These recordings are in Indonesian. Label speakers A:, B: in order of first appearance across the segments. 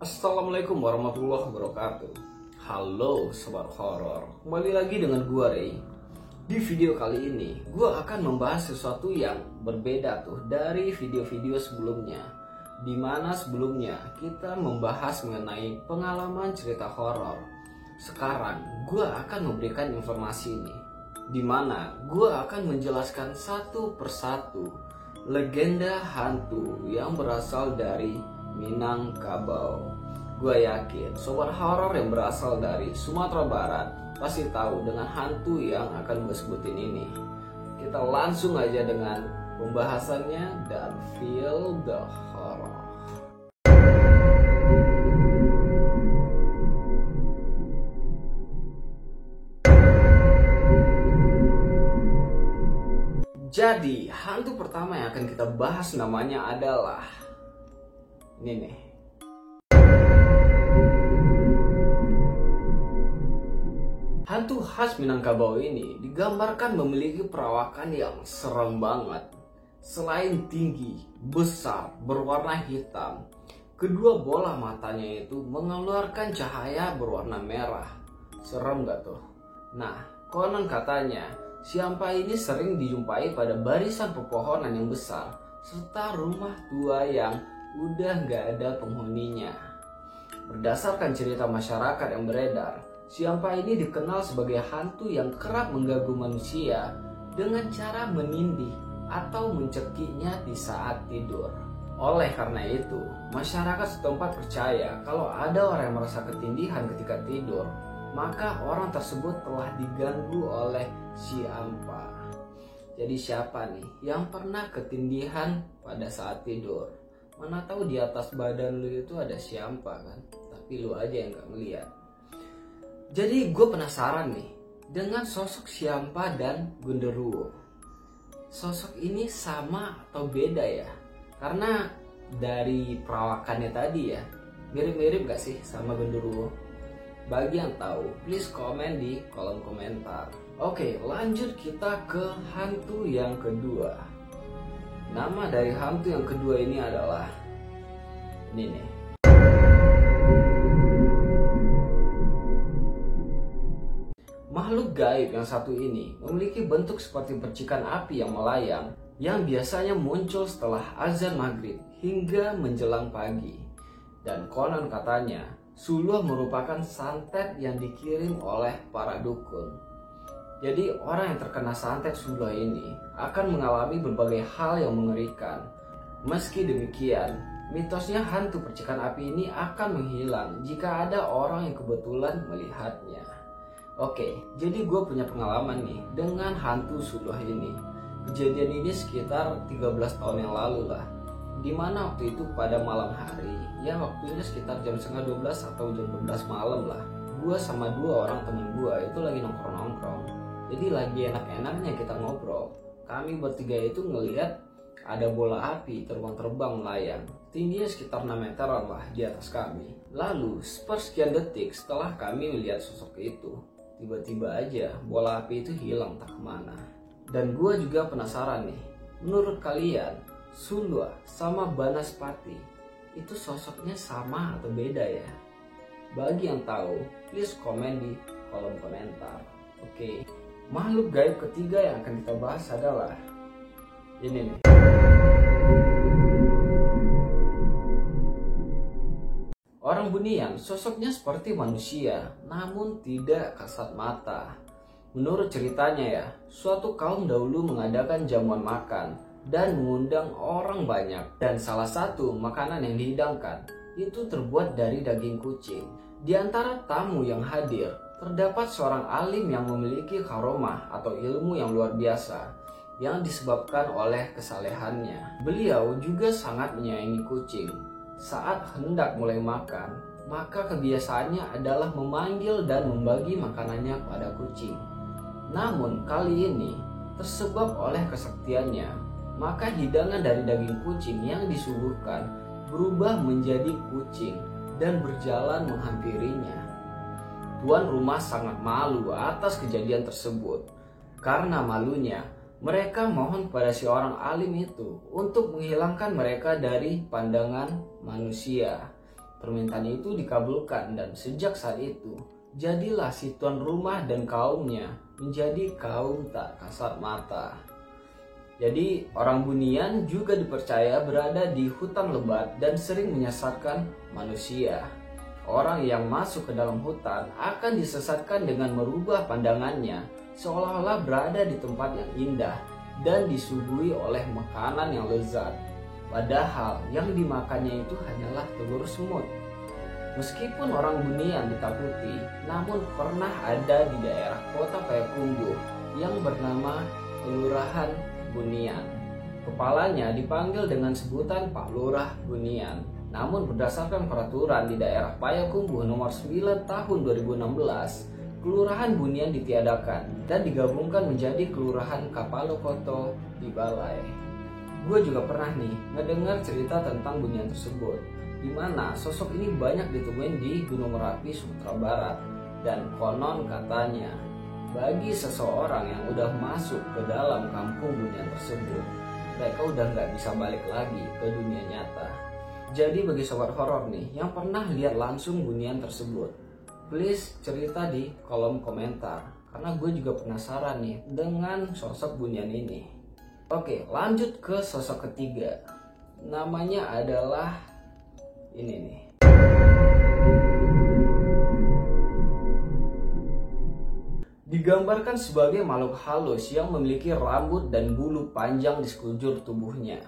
A: Assalamualaikum warahmatullahi wabarakatuh. Halo sobat horor, kembali lagi dengan gua Ray. Di video kali ini gua akan membahas sesuatu yang berbeda dari video-video sebelumnya, dimana sebelumnya kita membahas mengenai pengalaman cerita horor. Sekarang gua akan memberikan informasi ini, dimana gua akan menjelaskan satu persatu legenda hantu yang berasal dari Minangkabau. Gue yakin sobat horor yang berasal dari Sumatera Barat pasti tahu dengan hantu yang akan gue sebutin ini. Kita langsung aja dengan pembahasannya dan feel the horror. Jadi hantu pertama yang akan kita bahas namanya adalah ini nih. Hantu khas Minangkabau ini digambarkan memiliki perawakan yang serem banget. Selain tinggi, besar, berwarna hitam, kedua bola matanya itu mengeluarkan cahaya berwarna merah. Serem gak tuh? Nah, konon katanya Siampa ini sering dijumpai pada barisan pepohonan yang besar serta rumah tua yang udah gak ada penghuninya. Berdasarkan cerita masyarakat yang beredar, Siampa ini dikenal sebagai hantu yang kerap mengganggu manusia dengan cara menindih atau mencekiknya di saat tidur. Oleh karena itu, masyarakat setempat percaya kalau ada orang yang merasa ketindihan ketika tidur, maka orang tersebut telah diganggu oleh Siampa. Jadi siapa nih yang pernah ketindihan pada saat tidur? Mana tahu di atas badan lu itu ada Siampa kan, tapi lu aja yang gak melihat. Jadi gue penasaran nih dengan sosok Siampa dan Genderuwo. Sosok ini sama atau beda ya? Karena dari perawakannya tadi ya, mirip-mirip gak sih sama Genderuwo? Bagi yang tahu, please komen di kolom komentar. Oke, lanjut kita ke hantu yang kedua. Nama dari hantu yang kedua ini adalah ini nih. Makhluk gaib yang satu ini memiliki bentuk seperti percikan api yang melayang yang biasanya muncul setelah azan maghrib hingga menjelang pagi. Dan konon katanya, Suluh merupakan santet yang dikirim oleh para dukun. Jadi orang yang terkena santet Suluh ini akan mengalami berbagai hal yang mengerikan. Meski demikian, mitosnya hantu percikan api ini akan menghilang jika ada orang yang kebetulan melihatnya. Oke, jadi gue punya pengalaman nih dengan hantu Suluh ini. Kejadian ini sekitar 13 tahun yang lalu lah. Dimana waktu itu pada malam hari, ya waktunya sekitar jam setengah 12 atau jam 12 malam lah. Gue sama dua orang temen gue itu lagi nongkrong-nongkrong. Jadi lagi enak-enaknya kita ngobrol. Kami bertiga itu ngelihat ada bola api terbang-terbang melayang. Tingginya sekitar 6 meteran lah di atas kami. Lalu sepersekian detik setelah kami melihat sosok itu, tiba-tiba aja bola api itu hilang tak kemana. Dan gue juga penasaran nih, menurut kalian Suluh sama Banaspati itu sosoknya sama atau beda ya? Bagi yang tahu, please komen di kolom komentar. Oke, makhluk gaib ketiga yang akan kita bahas adalah ini nih. Orang Bunian sosoknya seperti manusia, namun tidak kasat mata. Menurut ceritanya ya, suatu kaum dahulu mengadakan jamuan makan dan mengundang orang banyak. Dan salah satu makanan yang dihidangkan itu terbuat dari daging kucing. Di antara tamu yang hadir, terdapat seorang alim yang memiliki karomah atau ilmu yang luar biasa yang disebabkan oleh kesalehannya. Beliau juga sangat menyayangi kucing. Saat hendak mulai makan, maka kebiasaannya adalah memanggil dan membagi makanannya pada kucing. Namun kali ini, tersebab oleh kesaktiannya, maka hidangan dari daging kucing yang disuguhkan berubah menjadi kucing dan berjalan menghampirinya. Tuan rumah sangat malu atas kejadian tersebut. Karena malunya, mereka mohon pada si orang alim itu untuk menghilangkan mereka dari pandangan manusia. Permintaan itu dikabulkan dan sejak saat itu, jadilah si tuan rumah dan kaumnya menjadi kaum tak kasat mata. Jadi orang Bunian juga dipercaya berada di hutan lebat dan sering menyesatkan manusia. Orang yang masuk ke dalam hutan akan disesatkan dengan merubah pandangannya seolah-olah berada di tempat yang indah dan disuguhi oleh makanan yang lezat. Padahal yang dimakannya itu hanyalah telur semut. Meskipun orang Bunian ditakuti, namun pernah ada di daerah kota Payakumbuh yang bernama Kelurahan Bunian. Kepalanya dipanggil dengan sebutan Pak Lurah Bunian. Namun berdasarkan peraturan di daerah Payakumbuh nomor 9 tahun 2016, Kelurahan Bunian ditiadakan dan digabungkan menjadi Kelurahan Kapalokoto di Balai. Gue juga pernah nih ngedengar cerita tentang Bunian tersebut, di mana sosok ini banyak ditemuin di Gunung Merapi, Sumatera Barat. Dan konon katanya, bagi seseorang yang udah masuk ke dalam kampung Bunian tersebut, mereka udah nggak bisa balik lagi ke dunia nyata. Jadi bagi sobat horor nih yang pernah lihat langsung Bunian tersebut, please cerita di kolom komentar, karena gue juga penasaran nih dengan sosok Bunian ini. Oke, lanjut ke sosok ketiga. Namanya adalah ini nih. Digambarkan sebagai makhluk halus yang memiliki rambut dan bulu panjang di sekujur tubuhnya.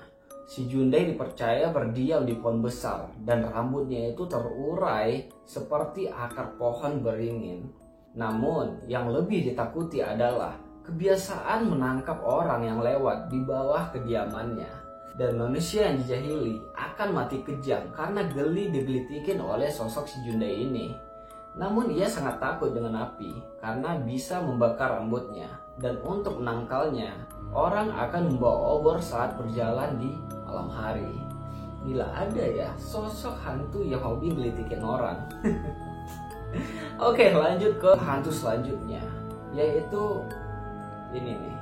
A: Si Jundai dipercaya berdiam di pohon besar dan rambutnya itu terurai seperti akar pohon beringin. Namun yang lebih ditakuti adalah kebiasaan menangkap orang yang lewat di bawah kediamannya. Dan manusia yang dijahili akan mati kejang karena geli digelitikin oleh sosok si Jundai ini. Namun ia sangat takut dengan api karena bisa membakar rambutnya. Dan untuk menangkalnya, orang akan membawa obor saat berjalan di malam hari. Gila, ada ya sosok hantu yang hobi gelitikin orang. Oke, lanjut ke hantu selanjutnya, yaitu ini nih.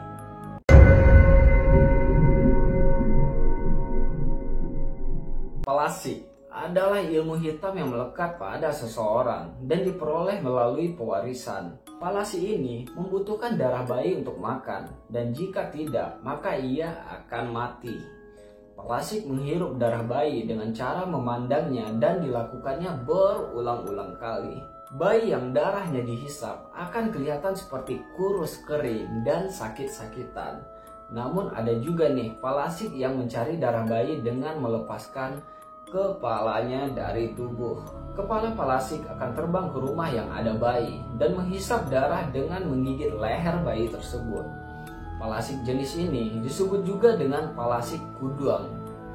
A: Palasik adalah ilmu hitam yang melekat pada seseorang dan diperoleh melalui pewarisan. Palasi ini membutuhkan darah bayi untuk makan, dan jika tidak, maka ia akan mati. Palasik menghirup darah bayi dengan cara memandangnya dan dilakukannya berulang-ulang kali. Bayi yang darahnya dihisap akan kelihatan seperti kurus kering dan sakit-sakitan. Namun ada juga nih palasik yang mencari darah bayi dengan melepaskan kepalanya dari tubuh. Kepala palasik akan terbang ke rumah yang ada bayi dan menghisap darah dengan menggigit leher bayi tersebut. Palasik jenis ini disebut juga dengan palasik kuduang.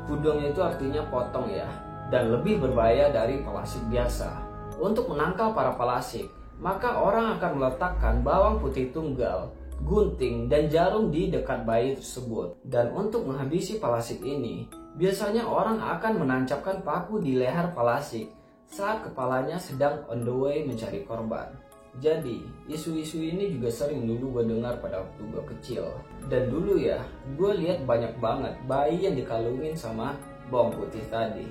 A: Kuduang itu artinya potong ya, dan lebih berbahaya dari palasik biasa. Untuk menangkal para palasik, maka orang akan meletakkan bawang putih tunggal, gunting, dan jarum di dekat bayi tersebut. Dan untuk menghabisi palasik ini, biasanya orang akan menancapkan paku di leher palasik saat kepalanya sedang on the way mencari korban. Jadi, isu-isu ini juga sering dulu gue dengar pada waktu gue kecil. Dan dulu ya, gue lihat banyak banget bayi yang dikalungin sama bawang putih tadi.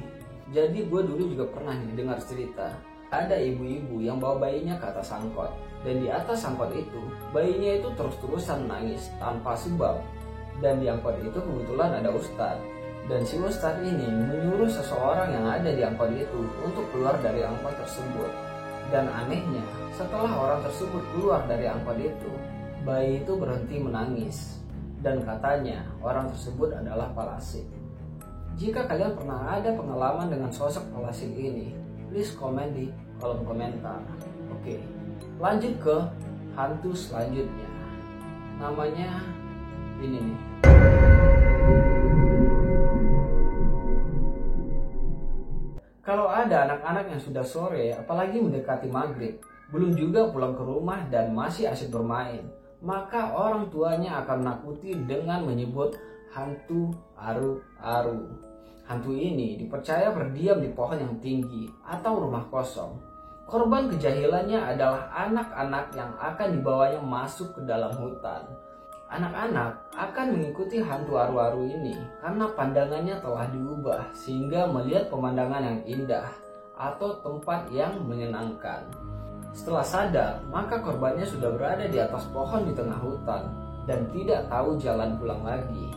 A: Jadi gue dulu juga pernah nih dengar cerita, ada ibu-ibu yang bawa bayinya ke atas angkot. Dan di atas angkot itu, bayinya itu terus-terusan nangis tanpa sebab. Dan di angkot itu kebetulan ada ustadz. Dan si ustadz ini menyuruh seseorang yang ada di angkot itu untuk keluar dari angkot tersebut. Dan anehnya, setelah orang tersebut keluar dari angkot itu, bayi itu berhenti menangis. Dan katanya orang tersebut adalah palasik. Jika kalian pernah ada pengalaman dengan sosok palasik ini, please komen di kolom komentar. Oke, lanjut ke hantu selanjutnya. Namanya ini nih. Kalau ada anak-anak yang sudah sore, apalagi mendekati maghrib, belum juga pulang ke rumah dan masih asyik bermain, maka orang tuanya akan menakuti dengan menyebut hantu aru-aru. Hantu ini dipercaya berdiam di pohon yang tinggi atau rumah kosong. Korban kejahilannya adalah anak-anak yang akan dibawanya masuk ke dalam hutan. Anak-anak akan mengikuti hantu aru-aru ini karena pandangannya telah diubah sehingga melihat pemandangan yang indah. atau tempat yang menyenangkan. Setelah sadar, maka korbannya sudah berada di atas pohon di tengah hutan dan tidak tahu jalan pulang lagi.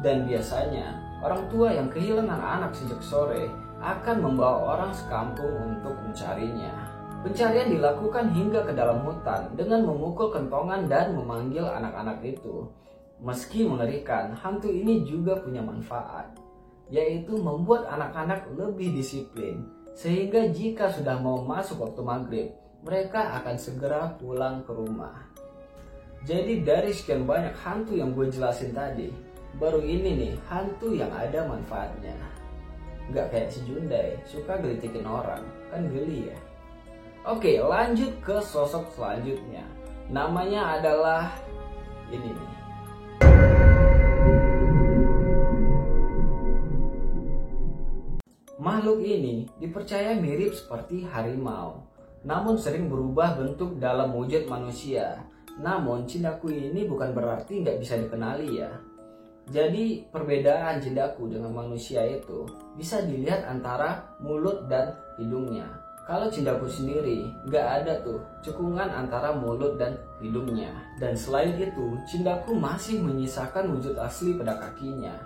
A: Dan biasanya, orang tua yang kehilangan anak sejak sore akan membawa orang sekampung untuk mencarinya. Pencarian dilakukan hingga ke dalam hutan dengan memukul kentongan dan memanggil anak-anak itu. Meski mengerikan, hantu ini juga punya manfaat, yaitu membuat anak-anak lebih disiplin, sehingga jika sudah mau masuk waktu maghrib, mereka akan segera pulang ke rumah. Jadi dari sekian banyak hantu yang gue jelasin tadi, baru ini nih hantu yang ada manfaatnya. Nggak kayak si Jundai, suka gelitikin orang, kan geli ya. Oke, lanjut ke sosok selanjutnya. Namanya adalah ini nih. Makhluk ini dipercaya mirip seperti harimau, namun sering berubah bentuk dalam wujud manusia. Namun cindaku ini bukan berarti nggak bisa dikenali ya. Jadi perbedaan cindaku dengan manusia itu bisa dilihat antara mulut dan hidungnya. Kalau cindaku sendiri nggak ada tuh cekungan antara mulut dan hidungnya. Dan selain itu, cindaku masih menyisakan wujud asli pada kakinya.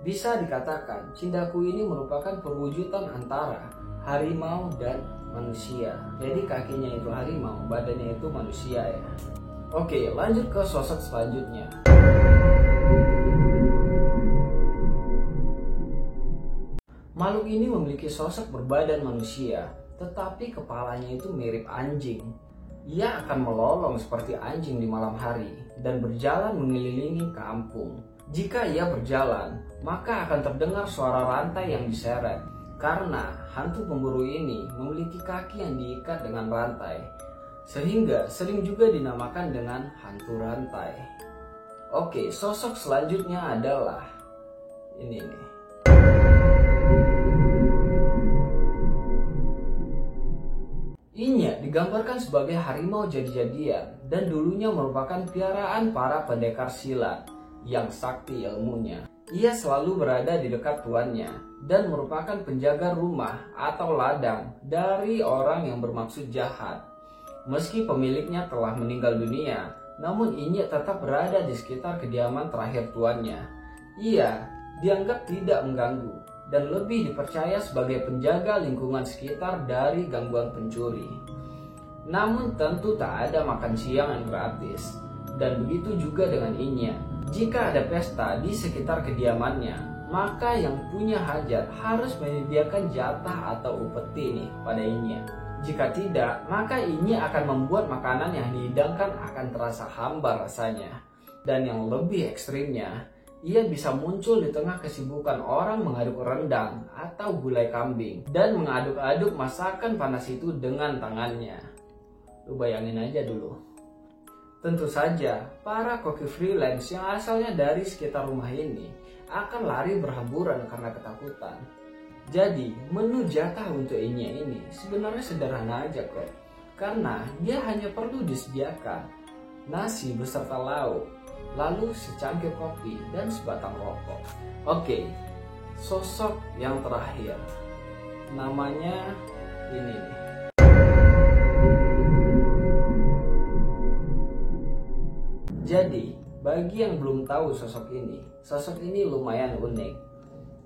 A: Bisa dikatakan cindaku ini merupakan perwujudan antara harimau dan manusia. Jadi kakinya itu harimau, badannya itu manusia ya. Oke, lanjut ke sosok selanjutnya. Makhluk ini memiliki sosok berbadan manusia, tetapi kepalanya itu mirip anjing. Ia akan melolong seperti anjing di malam hari dan berjalan mengelilingi kampung. Jika ia berjalan, maka akan terdengar suara rantai yang diseret, karena hantu pemburu ini memiliki kaki yang diikat dengan rantai, sehingga sering juga dinamakan dengan hantu rantai. Oke, sosok selanjutnya adalah ini nih. Inya digambarkan sebagai harimau jadi-jadian dan dulunya merupakan piaraan para pendekar silat yang sakti ilmunya. Ia selalu berada di dekat tuannya dan merupakan penjaga rumah atau ladang dari orang yang bermaksud jahat. Meski pemiliknya telah meninggal dunia, namun Inya tetap berada di sekitar kediaman terakhir tuannya. Ia dianggap tidak mengganggu dan lebih dipercaya sebagai penjaga lingkungan sekitar dari gangguan pencuri. Namun tentu tak ada makan siang yang gratis, dan begitu juga dengan Inya. Jika ada pesta di sekitar kediamannya, maka yang punya hajat harus menyediakan jatah atau upeti nih pada Inya. Jika tidak, maka Inya akan membuat makanan yang dihidangkan akan terasa hambar rasanya. Dan yang lebih ekstrimnya, ia bisa muncul di tengah kesibukan orang mengaduk rendang atau gulai kambing dan mengaduk-aduk masakan panas itu dengan tangannya. Lu bayangin aja dulu. Tentu saja, para koki freelance yang asalnya dari sekitar rumah ini akan lari berhamburan karena ketakutan. Jadi, menu jatah untuk Inya ini sebenarnya sederhana aja kok. Karena dia hanya perlu disediakan nasi beserta lauk, lalu secangkir kopi dan sebatang rokok. Oke, sosok yang terakhir. Namanya ini nih. Jadi, bagi yang belum tahu sosok ini lumayan unik.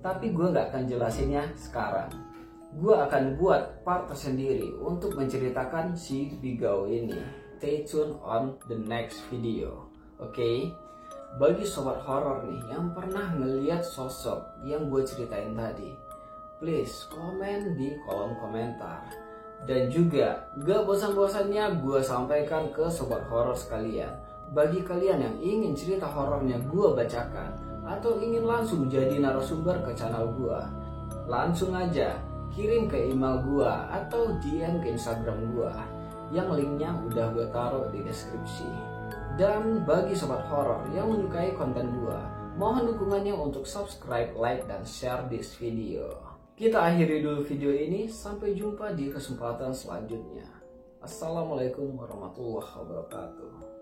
A: Tapi gue gak akan jelasinnya sekarang. Gue akan buat part tersendiri untuk menceritakan si Bigau ini. Stay tune on the next video. Oke, bagi sobat horor nih yang pernah ngeliat sosok yang gue ceritain tadi, please komen di kolom komentar. Dan juga gak bosan-bosannya gue sampaikan ke sobat horor sekalian. Bagi kalian yang ingin cerita horornya gue bacakan atau ingin langsung jadi narasumber ke channel gue, langsung aja kirim ke email gue atau DM ke Instagram gue yang linknya udah gue taruh di deskripsi. Dan bagi sobat horor yang menyukai konten gue, mohon dukungannya untuk subscribe, like, dan share this video. Kita akhiri dulu video ini, sampai jumpa di kesempatan selanjutnya. Assalamualaikum warahmatullahi wabarakatuh.